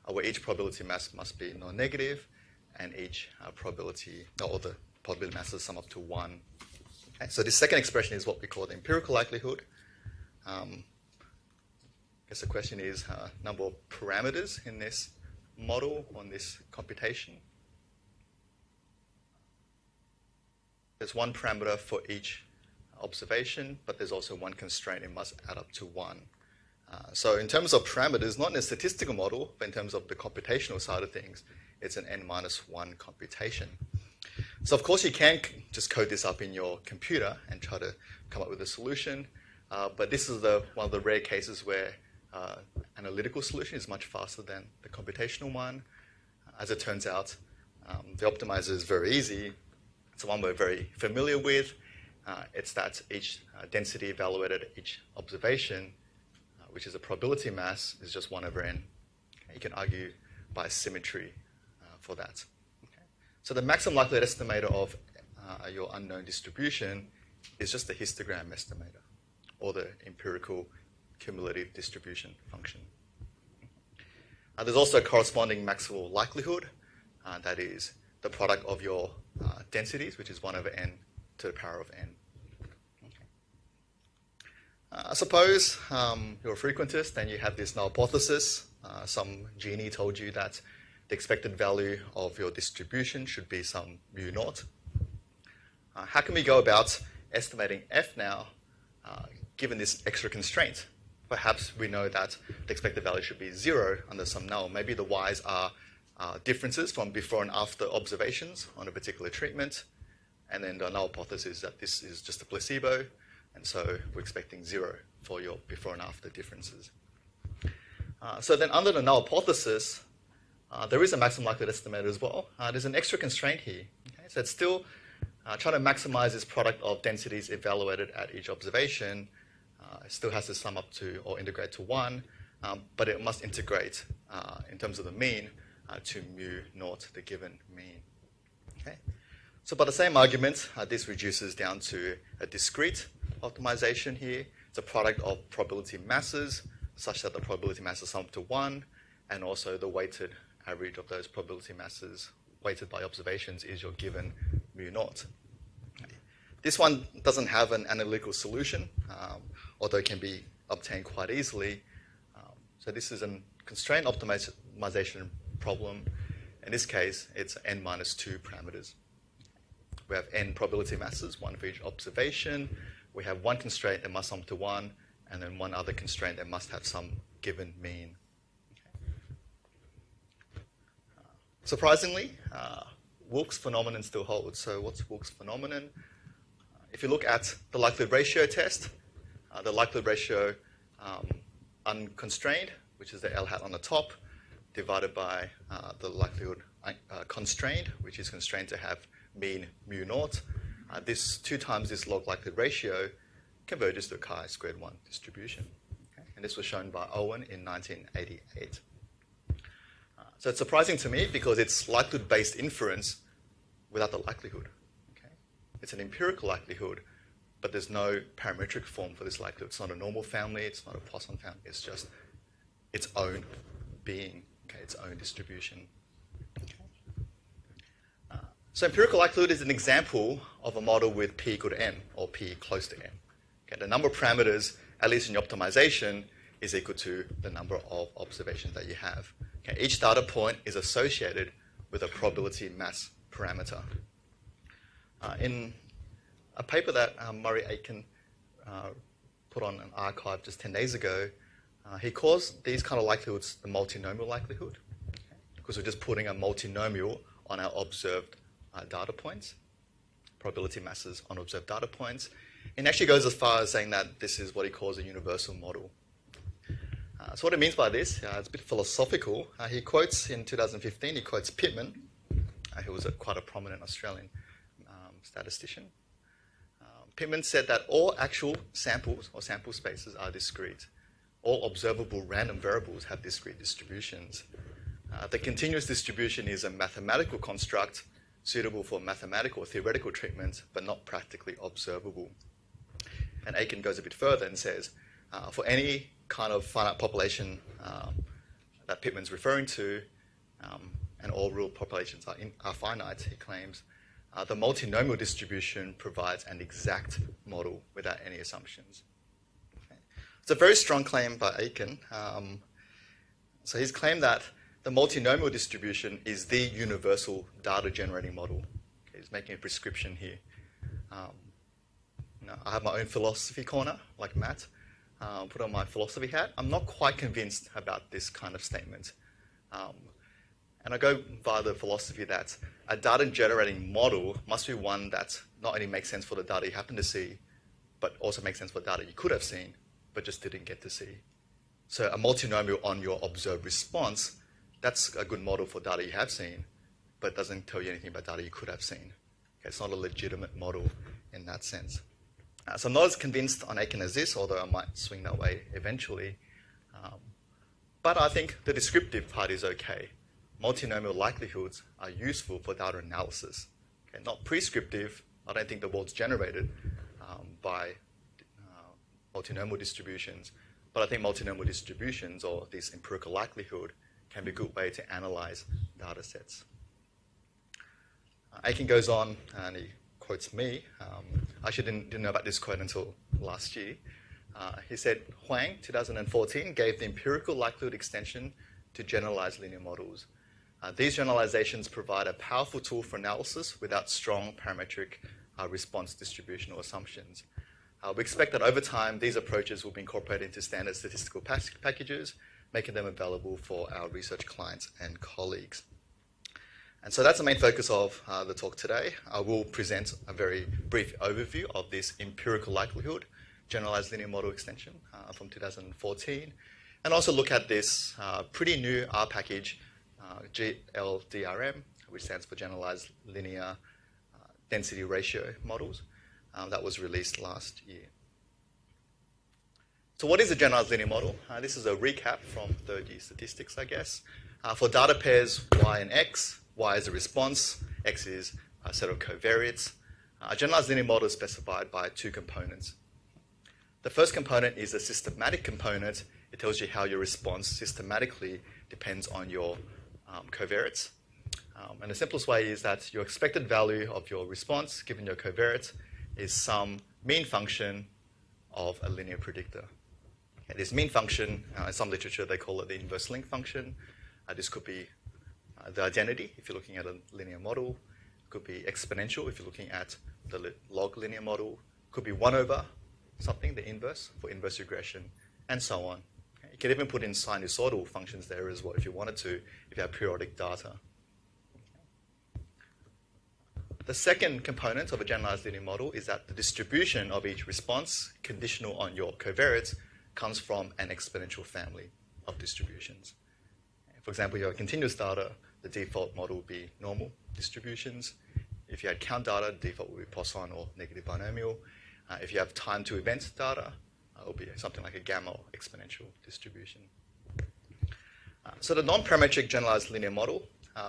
where each probability mass must be non-negative, and each probability, or the probability masses sum up to 1. Okay, so this second expression is what we call the empirical likelihood. I guess the question is number of parameters in this model on this computation. There's one parameter for each observation, but there's also one constraint. It must add up to 1. So in terms of parameters, not in a statistical model, but in terms of the computational side of things, it's an n-1 computation. So of course you can just code this up in your computer and try to come up with a solution, but this is one of the rare cases where analytical solution is much faster than the computational one. As it turns out, the optimizer is very easy. It's one we're very familiar with. It's that each density evaluated at each observation, which is a probability mass, is just 1 over n. Okay, you can argue by symmetry for that. Okay. So the maximum likelihood estimator of your unknown distribution is just the histogram estimator, or the empirical cumulative distribution function. There's also a corresponding maximal likelihood, that is the product of your densities, which is 1 over n to the power of n. Suppose you're a frequentist and you have this null hypothesis. Some genie told you that the expected value of your distribution should be some mu naught. How can we go about estimating f now, given this extra constraint? Perhaps we know that the expected value should be 0 under some null. Maybe the y's are differences from before and after observations on a particular treatment, and then the null hypothesis is that this is just a placebo, and so we're expecting 0 for your before and after differences. So then under the null hypothesis, there is a maximum likelihood estimator as well. There's an extra constraint here. Okay? So it's still trying to maximize this product of densities evaluated at each observation. It still has to sum up to or integrate to 1, but it must integrate in terms of the mean to mu naught, the given mean. Okay? So by the same argument, this reduces down to a discrete optimization here. It's a product of probability masses, such that the probability masses sum up to 1, and also the weighted average of those probability masses weighted by observations is your given mu naught. This one doesn't have an analytical solution, although it can be obtained quite easily. So this is a constraint optimization problem. In this case, it's n-2 parameters. We have n probability masses, 1 for each observation. We have one constraint that must sum to 1, and then one other constraint that must have some given mean. Surprisingly, Wilks' phenomenon still holds. So what's Wilks' phenomenon? If you look at the likelihood ratio test, the likelihood ratio unconstrained, which is the L hat on the top, divided by the likelihood constrained, which is constrained to have mean mu naught. This 2 times this log likelihood ratio converges to a chi-squared 1 distribution. Okay? And this was shown by Owen in 1988. So it's surprising to me because it's likelihood-based inference without the likelihood. Okay? It's an empirical likelihood, but there's no parametric form for this likelihood. It's not a normal family, it's not a Poisson family, it's just its own being, okay? Its own distribution. So empirical likelihood is an example of a model with p equal to n, or p close to n. Okay, the number of parameters, at least in your optimization, is equal to the number of observations that you have. Okay, each data point is associated with a probability mass parameter. In a paper that Murray Aitken put on an archive just 10 days ago, he calls these kind of likelihoods the multinomial likelihood, okay? Because we're just putting a multinomial on our observed data points, probability masses on observed data points. And actually goes as far as saying that this is what he calls a universal model. So what it means by this, it's a bit philosophical. He quotes in 2015, he quotes Pittman, who was quite a prominent Australian statistician. Pittman said that all actual samples or sample spaces are discrete. All observable random variables have discrete distributions. The continuous distribution is a mathematical construct suitable for mathematical or theoretical treatment, but not practically observable. And Aitken goes a bit further and says, for any kind of finite population that Pittman's referring to, and all real populations are finite, he claims, the multinomial distribution provides an exact model without any assumptions. Okay. It's a very strong claim by Aiken. So he's claimed that the multinomial distribution is the universal data generating model. Okay, he's making a prescription here. I have my own philosophy corner, like Matt. Put on my philosophy hat. I'm not quite convinced about this kind of statement. And I go via the philosophy that a data generating model must be one that not only makes sense for the data you happen to see, but also makes sense for data you could have seen, but just didn't get to see. So a multinomial on your observed response, that's a good model for data you have seen, but doesn't tell you anything about data you could have seen. Okay, it's not a legitimate model in that sense. So I'm not as convinced on Aiken as this, although I might swing that way eventually. But I think the descriptive part is okay. Multinomial likelihoods are useful for data analysis. Okay, not prescriptive. I don't think the world's generated by multinomial distributions, but I think multinomial distributions, or this empirical likelihood, can be a good way to analyze data sets. Aiken goes on and he quotes me. I actually didn't know about this quote until last year. He said, Huang, 2014, gave the empirical likelihood extension to generalized linear models. These generalizations provide a powerful tool for analysis without strong parametric response distributional assumptions. We expect that over time, these approaches will be incorporated into standard statistical packages, making them available for our research clients and colleagues. And so that's the main focus of the talk today. I will present a very brief overview of this empirical likelihood, generalized linear model extension from 2014, and also look at this pretty new R package, GLDRM, which stands for Generalized Linear Density Ratio Models, that was released last year. So what is a generalized linear model? This is a recap from third year statistics, I guess. For data pairs Y and X, Y is a response, X is a set of covariates. A generalized linear model is specified by two components. The first component is a systematic component. It tells you how your response systematically depends on your covariates. And the simplest way is that your expected value of your response, given your covariates, is some mean function of a linear predictor. Okay, this mean function, in some literature, they call it the inverse link function. This could be the identity, if you're looking at a linear model. It could be exponential, if you're looking at the log linear model. It could be 1 over something, the inverse, for inverse regression, and so on. Okay, you can even put in sinusoidal functions there as well, if you wanted to, if you have periodic data. The second component of a generalized linear model is that the distribution of each response, conditional on your covariates, comes from an exponential family of distributions. For example, you have continuous data, the default model would be normal distributions. If you had count data, the default would be Poisson or negative binomial. If you have time to event data, it will be something like a gamma or exponential distribution. So the non-parametric generalized linear model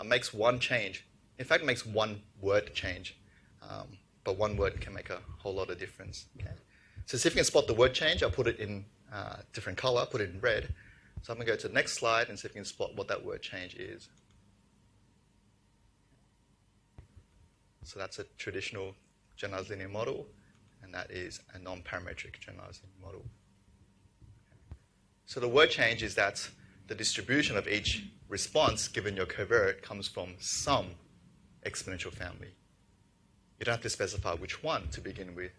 makes one change. In fact, it makes one word change, but one word can make a whole lot of difference. Okay? So see if you can spot the word change. I'll put it in different color, put it in red. So I'm going to go to the next slide and see if you can spot what that word change is. So that's a traditional generalized linear model, and that is a non-parametric generalized linear model. So the word change is that the distribution of each response given your covariate comes from some exponential family. You don't have to specify which one to begin with.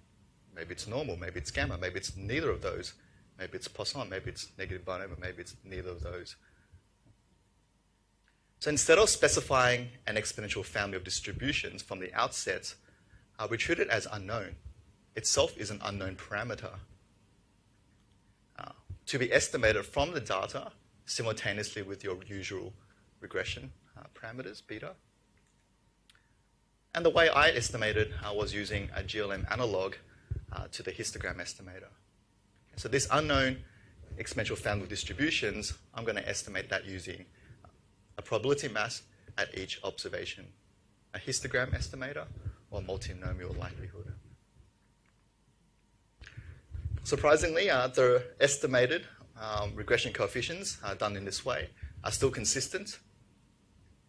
Maybe it's normal, maybe it's gamma, maybe it's neither of those. Maybe it's Poisson, maybe it's negative binomial, maybe it's neither of those. So instead of specifying an exponential family of distributions from the outset, we treat it as unknown. Itself is an unknown parameter to be estimated from the data simultaneously with your usual regression parameters, beta. And the way I estimated was using a GLM analog to the histogram estimator. So this unknown exponential family of distributions, I'm going to estimate that using a probability mass at each observation, a histogram estimator or multinomial likelihood. Surprisingly, the estimated regression coefficients done in this way are still consistent,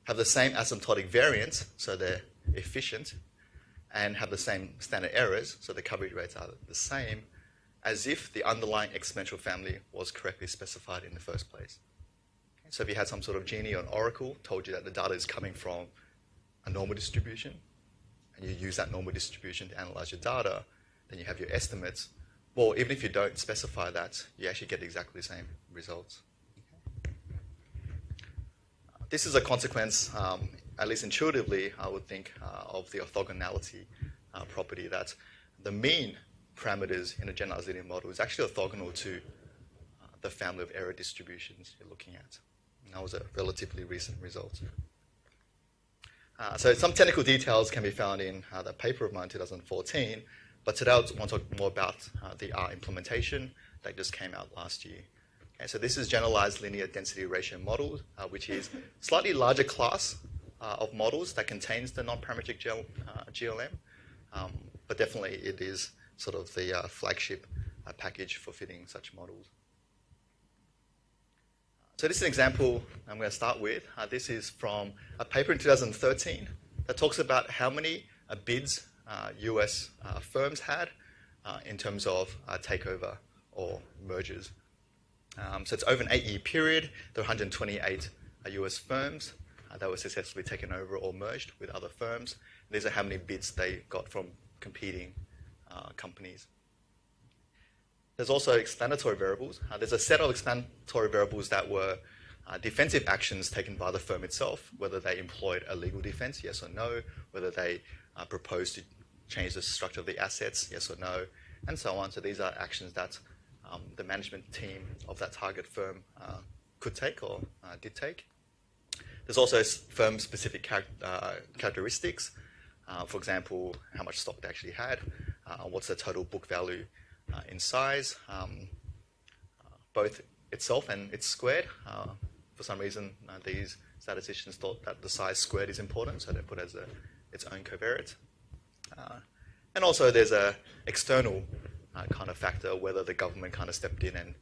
have the same asymptotic variance, so they're efficient, and have the same standard errors, so the coverage rates are the same, as if the underlying exponential family was correctly specified in the first place. Okay, so if you had some sort of genie or an oracle told you that the data is coming from a normal distribution, and you use that normal distribution to analyze your data, then you have your estimates. Well, even if you don't specify that, you actually get exactly the same results. Okay. This is a consequence, at least intuitively, I would think, of the orthogonality property, that the mean parameters in a generalized linear model is actually orthogonal to the family of error distributions you're looking at. And that was a relatively recent result. So some technical details can be found in that paper of mine, 2014, but today I want to talk more about the R implementation that just came out last year. Okay, so this is generalized linear density ratio model, which is slightly larger class of models that contains the nonparametric GLM, but definitely it is sort of the flagship package for fitting such models. So this is an example I'm going to start with. This is from a paper in 2013 that talks about how many bids US firms had in terms of takeover or mergers. So it's over an 8-year period. There were 128 US firms that were successfully taken over or merged with other firms. These are how many bids they got from competing companies. There's also explanatory variables. There's a set of explanatory variables that were defensive actions taken by the firm itself, whether they employed a legal defense, yes or no, whether they proposed to change the structure of the assets, yes or no, and so on. So these are actions that the management team of that target firm could take or did take. There's also firm-specific characteristics. For example, how much stock they actually had, what's the total book value in size, both itself and its squared. For some reason, these statisticians thought that the size squared is important, so they put it as its own covariate. And also there's a external kind of factor, whether the government kind of stepped in and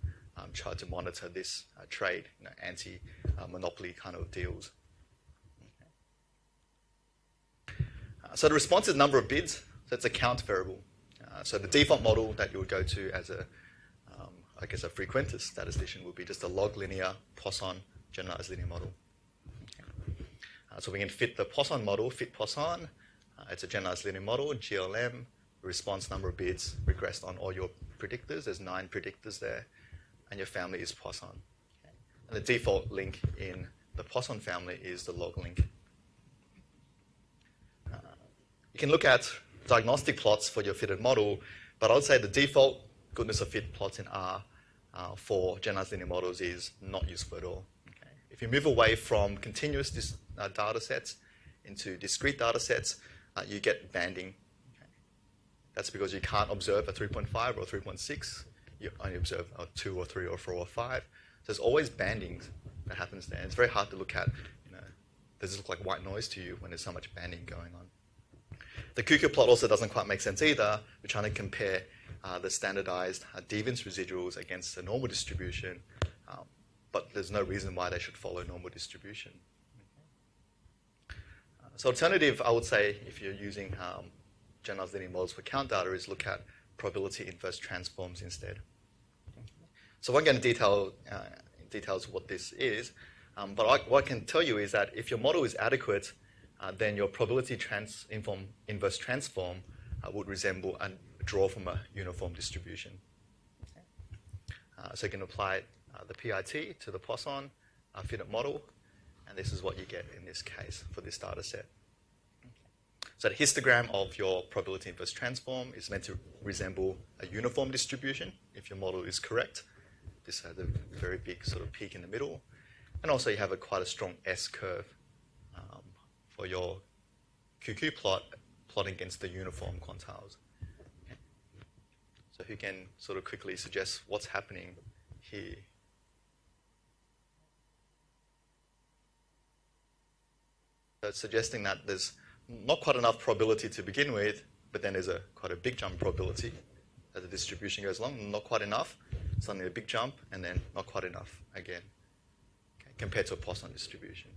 tried to monitor this trade, anti-monopoly kind of deals. Okay. So the response is number of bids, so it's a count variable. So the default model that you would go to as a frequentist statistician would be just a log linear Poisson generalized linear model. Okay. So we can fit the Poisson model, fit Poisson. It's a generalized linear model, GLM, response number of bids, regressed on all your predictors. There's 9 predictors there, and your family is Poisson. Okay. And the default link in the Poisson family is the log link. You can look at diagnostic plots for your fitted model, but I would say the default goodness of fit plots in R for generalized linear models is not useful at all. Okay. If you move away from continuous data sets into discrete data sets, you get banding. Okay. That's because you can't observe a 3.5 or a 3.6. You only observe a 2 or 3 or 4 or 5. So there's always banding that happens there. It's very hard to look at. Does this look like white noise to you when there's so much banding going on? The QUT plot also doesn't quite make sense either. We're trying to compare the standardized deviance residuals against the normal distribution, but there's no reason why they should follow normal distribution. So alternative, I would say, if you're using generalized linear models for count data, is look at probability inverse transforms instead. So I won't get into details of what this is, but what I can tell you is that if your model is adequate, then your probability inverse transform would resemble a draw from a uniform distribution. Okay. So you can apply the PIT to the Poisson fitted model, and this is what you get in this case for this data set. Okay. So the histogram of your probability inverse transform is meant to resemble a uniform distribution if your model is correct. This has a very big sort of peak in the middle, and also you have quite a strong S curve for your QQ plot plotting against the uniform quantiles. Okay. So who can sort of quickly suggest what's happening here? So it's suggesting that there's not quite enough probability to begin with, but then there's quite a big jump in probability as the distribution goes along. Not quite enough, suddenly a big jump, and then not quite enough again. Okay. compared to a Poisson distribution.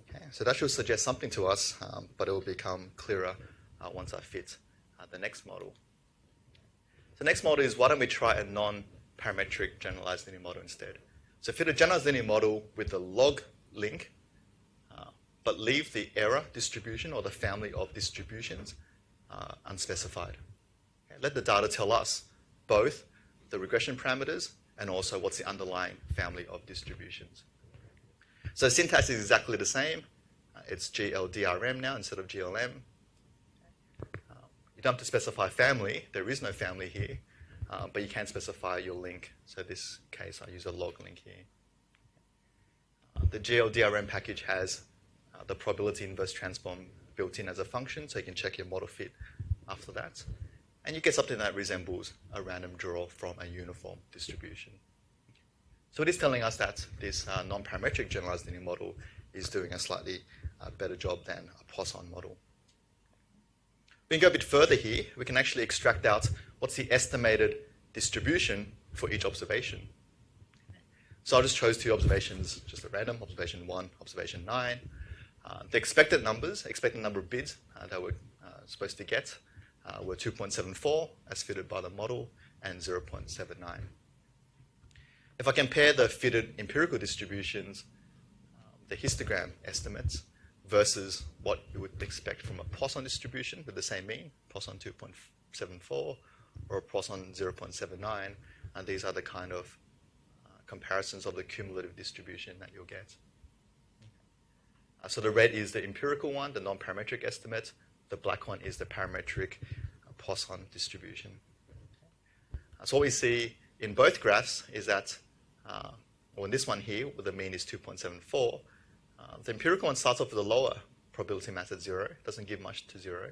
Okay, so that should suggest something to us, but it will become clearer once I fit the next model. The next model is, why don't we try a non-parametric generalized linear model instead? So fit a generalized linear model with the log link, but leave the error distribution or the family of distributions unspecified. Okay, let the data tell us both the regression parameters and also what's the underlying family of distributions. So syntax is exactly the same. It's GLDRM now instead of GLM. You don't have to specify family. There is no family here, but you can specify your link. So in this case, I use a log link here. The GLDRM package has the probability inverse transform built in as a function, so you can check your model fit after that. And you get something that resembles a random draw from a uniform distribution. So it is telling us that this non-parametric generalized linear model is doing a slightly better job than a Poisson model. We can go a bit further here. We can actually extract out what's the estimated distribution for each observation. So I just chose two observations, just at random, observation 1, observation 9. The expected numbers, expected number of bids that we're supposed to get were 2.74 as fitted by the model and 0.79. If I compare the fitted empirical distributions, the histogram estimates, versus what you would expect from a Poisson distribution with the same mean, Poisson 2.74 or a Poisson 0.79, and these are the kind of comparisons of the cumulative distribution that you'll get. So the red is the empirical one, the non-parametric estimate. The black one is the parametric Poisson distribution. So what we see in both graphs is that, or in this one here, where the mean is 2.74, the empirical one starts off with a lower probability mass at 0, doesn't give much to 0,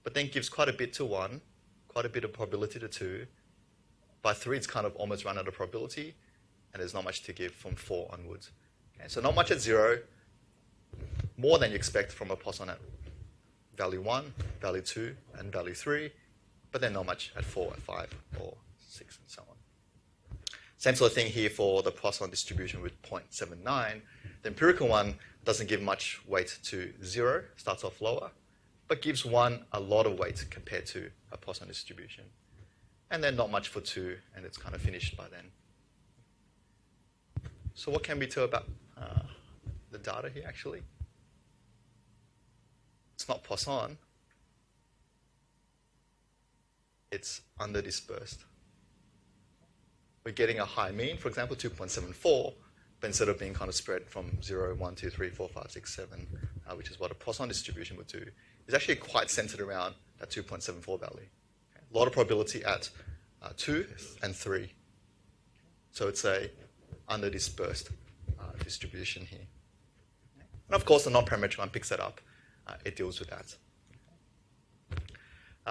but then gives quite a bit to 1, quite a bit of probability to 2. By 3, it's kind of almost run out of probability, and there's not much to give from 4 onwards. Okay, so not much at 0, more than you expect from a Poisson at value 1, value 2, and value 3, but then not much at 4, at 5, or 6, and so on. Same sort of thing here for the Poisson distribution with 0.79. The empirical one doesn't give much weight to 0, starts off lower, but gives 1 a lot of weight compared to a Poisson distribution. And then not much for 2, and it's kind of finished by then. So what can we tell about the data here, actually? It's not Poisson. It's under-dispersed. We're getting a high mean, for example, 2.74, but instead of being kind of spread from 0, 1, 2, 3, 4, 5, 6, 7, which is what a Poisson distribution would do, it's actually quite centered around that 2.74 value. Okay. A lot of probability at 2 and 3. So it's a under-dispersed distribution here. And of course, the non-parametric one picks that up. It deals with that.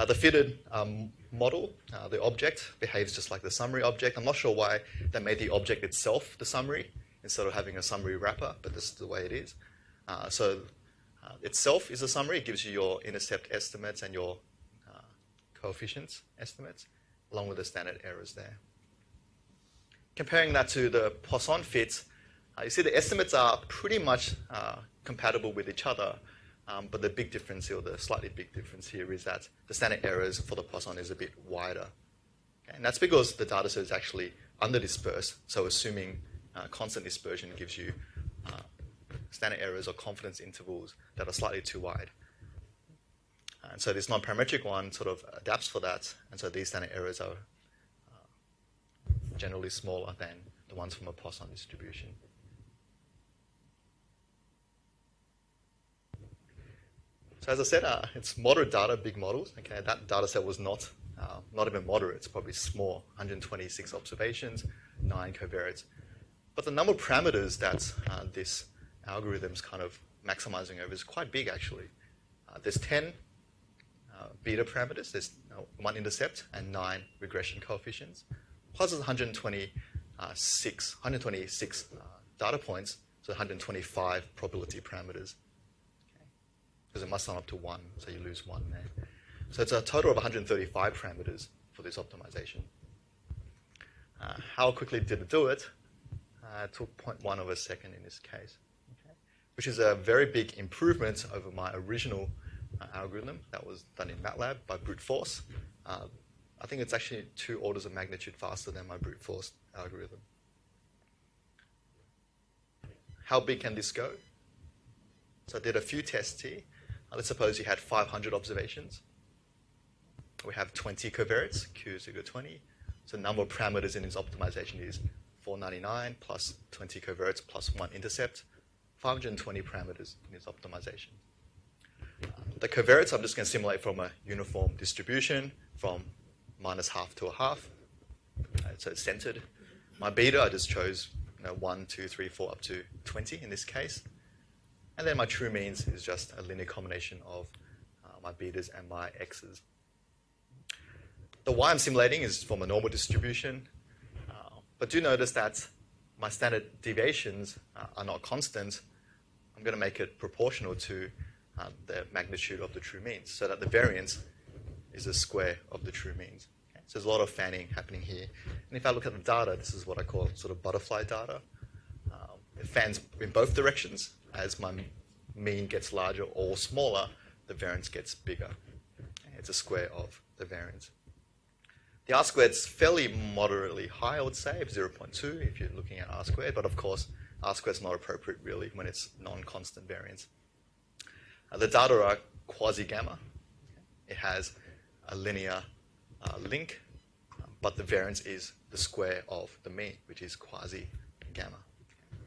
The fitted model, the object, behaves just like the summary object. I'm not sure why they made the object itself the summary instead of having a summary wrapper, but this is the way it is. So itself is a summary. It gives you your intercept estimates and your coefficients estimates, along with the standard errors there. Comparing that to the Poisson fit, you see the estimates are pretty much compatible with each other. But the big difference here, or the slightly big difference here, is that the standard errors for the Poisson is a bit wider. Okay? And that's because the data set is actually under-dispersed, so assuming constant dispersion gives you standard errors or confidence intervals that are slightly too wide. And so this non-parametric one sort of adapts for that, and so these standard errors are generally smaller than the ones from a Poisson distribution. So as I said, it's moderate data, big models. Okay, that data set was not even moderate. It's probably small, 126 observations, 9 covariates. But the number of parameters that this algorithm's kind of maximizing over is quite big, actually. There's 10 beta parameters. There's 1 intercept and 9 regression coefficients. Plus there's 126 data points, so 125 probability parameters. Because it must sum up to 1, so you lose 1 there. So it's a total of 135 parameters for this optimization. How quickly did it do it? It took 0.1 of a second in this case, okay, which is a very big improvement over my original algorithm that was done in MATLAB by brute force. I think it's actually 2 orders of magnitude faster than my brute force algorithm. How big can this go? So I did a few tests here. Let's suppose you had 500 observations. We have 20 covariates, Q is equal to 20. So the number of parameters in this optimization is 499 plus 20 covariates plus 1 intercept, 520 parameters in this optimization. The covariates I'm just going to simulate from a uniform distribution from -half to a half. So it's centered. My beta, I just chose 1, 2, 3, 4, up to 20 in this case. And then my true means is just a linear combination of my betas and my x's. The y I'm simulating is from a normal distribution. But do notice that my standard deviations are not constant. I'm going to make it proportional to the magnitude of the true means, so that the variance is the square of the true means. Okay? So there's a lot of fanning happening here. And if I look at the data, this is what I call sort of butterfly data. It fans in both directions. As my mean gets larger or smaller, the variance gets bigger. Okay? It's a square of the variance. The R-squared is fairly moderately high, I would say, 0.2 if you're looking at R-squared. But of course, R-squared is not appropriate really when it's non-constant variance. The data are quasi-gamma. It has a linear link, but the variance is the square of the mean, which is quasi-gamma,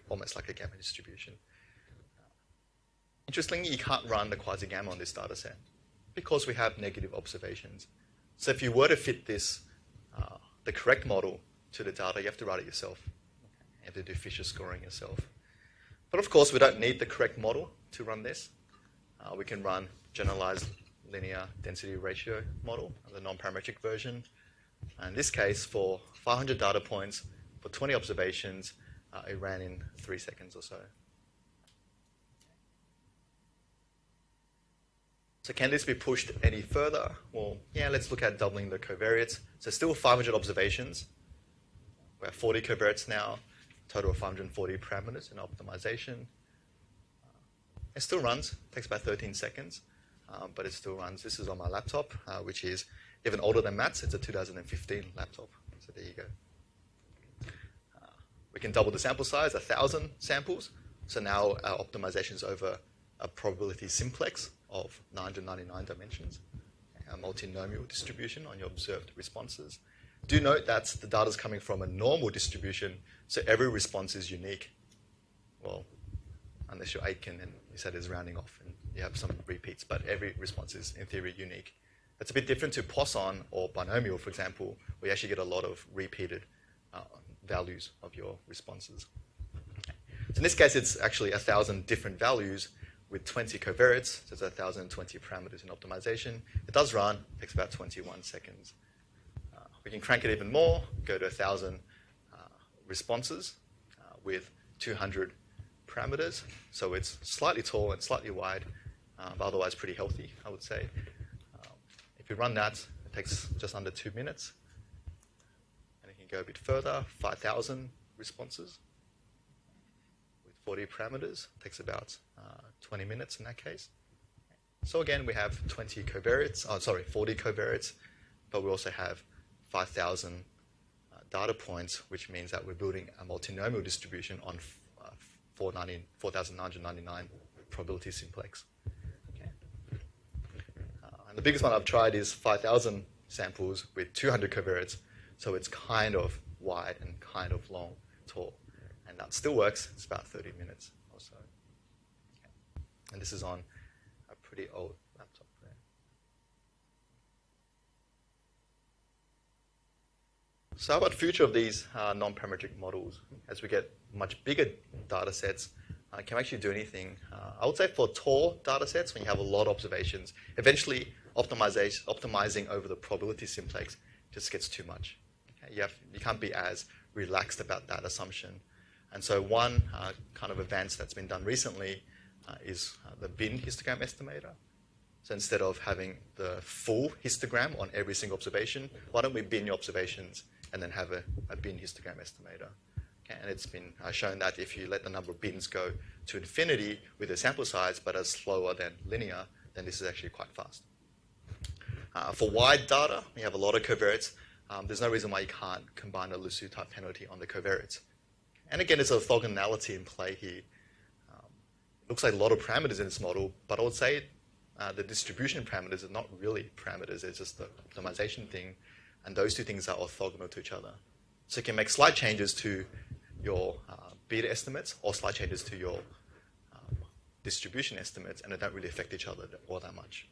almost like a gamma distribution. Interestingly, you can't run the quasi-gamma on this data set because we have negative observations. So if you were to fit this, the correct model to the data, you have to write it yourself. You have to do Fisher scoring yourself. But of course, we don't need the correct model to run this. We can run generalized linear density ratio model, the nonparametric version. And in this case, for 500 data points, for 20 observations, it ran in 3 seconds or so. So can this be pushed any further? Well, yeah, let's look at doubling the covariates. So still 500 observations. We have 40 covariates now, total of 540 parameters in optimization. It still runs, takes about 13 seconds, but it still runs. This is on my laptop, which is even older than Matt's. It's a 2015 laptop, so there you go. We can double the sample size, 1,000 samples. So now our optimization is over a probability simplex of 999 dimensions, a multinomial distribution on your observed responses. Do note that the data is coming from a normal distribution, so every response is unique. Well, unless you're Aitken and you said it's rounding off and you have some repeats, but every response is, in theory, unique. That's a bit different to Poisson or binomial, for example, where you actually get a lot of repeated values of your responses. So in this case, it's actually 1,000 different values with 20 covariates, so it's 1,020 parameters in optimization. It does run, takes about 21 seconds. We can crank it even more, go to 1,000 responses with 200 parameters. So it's slightly tall and slightly wide, but otherwise pretty healthy, I would say. If you run that, it takes just under 2 minutes. And you can go a bit further, 5,000 responses with 40 parameters. It takes about 20 minutes in that case. So again, we have 40 covariates, but we also have 5,000 data points, which means that we're building a multinomial distribution on 4,999 probability simplex. Okay. And the biggest one I've tried is 5,000 samples with 200 covariates, so it's kind of wide and kind of long, tall. And that still works. It's about 30 minutes or so. Okay. And this is on a pretty old laptop there. So how about future of these non-parametric models? As we get much bigger data sets, can we actually do anything? I would say for tall data sets, when you have a lot of observations, eventually optimizing over the probability simplex just gets too much. Okay? You can't be as relaxed about that assumption. And so one kind of advance that's been done recently is the bin histogram estimator. So instead of having the full histogram on every single observation, why don't we bin your observations and then have a bin histogram estimator? Okay, Okay, and it's been shown that if you let the number of bins go to infinity with a sample size but as slower than linear, then this is actually quite fast. For wide data, we have a lot of covariates. There's no reason why you can't combine a Lusu type penalty on the covariates. And again, there's orthogonality in play here. It looks like a lot of parameters in this model, but I would say the distribution parameters are not really parameters. It's just the optimization thing, and those two things are orthogonal to each other. So you can make slight changes to your beta estimates or slight changes to your distribution estimates, and they don't really affect each other all that much.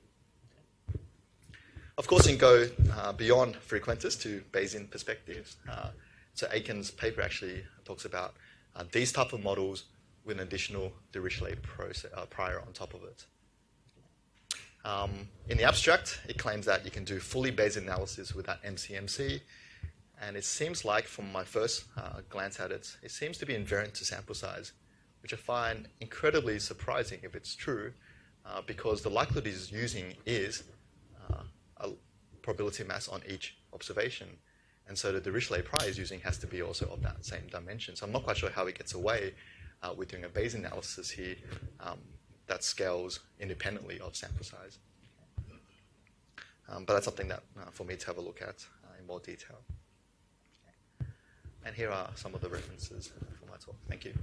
Of course, you can go beyond frequentist to Bayesian perspectives. So Aiken's paper actually talks about these type of models with an additional Dirichlet prior on top of it. In the abstract, it claims that you can do fully Bayesian analysis without MCMC, and it seems like, from my first glance at it, it seems to be invariant to sample size, which I find incredibly surprising if it's true, because the likelihood it's using is a probability mass on each observation. And so the Dirichlet prior is using has to be also of that same dimension. So I'm not quite sure how it gets away with doing a Bayesian analysis here that scales independently of sample size. But that's something that for me to have a look at in more detail. And here are some of the references for my talk. Thank you.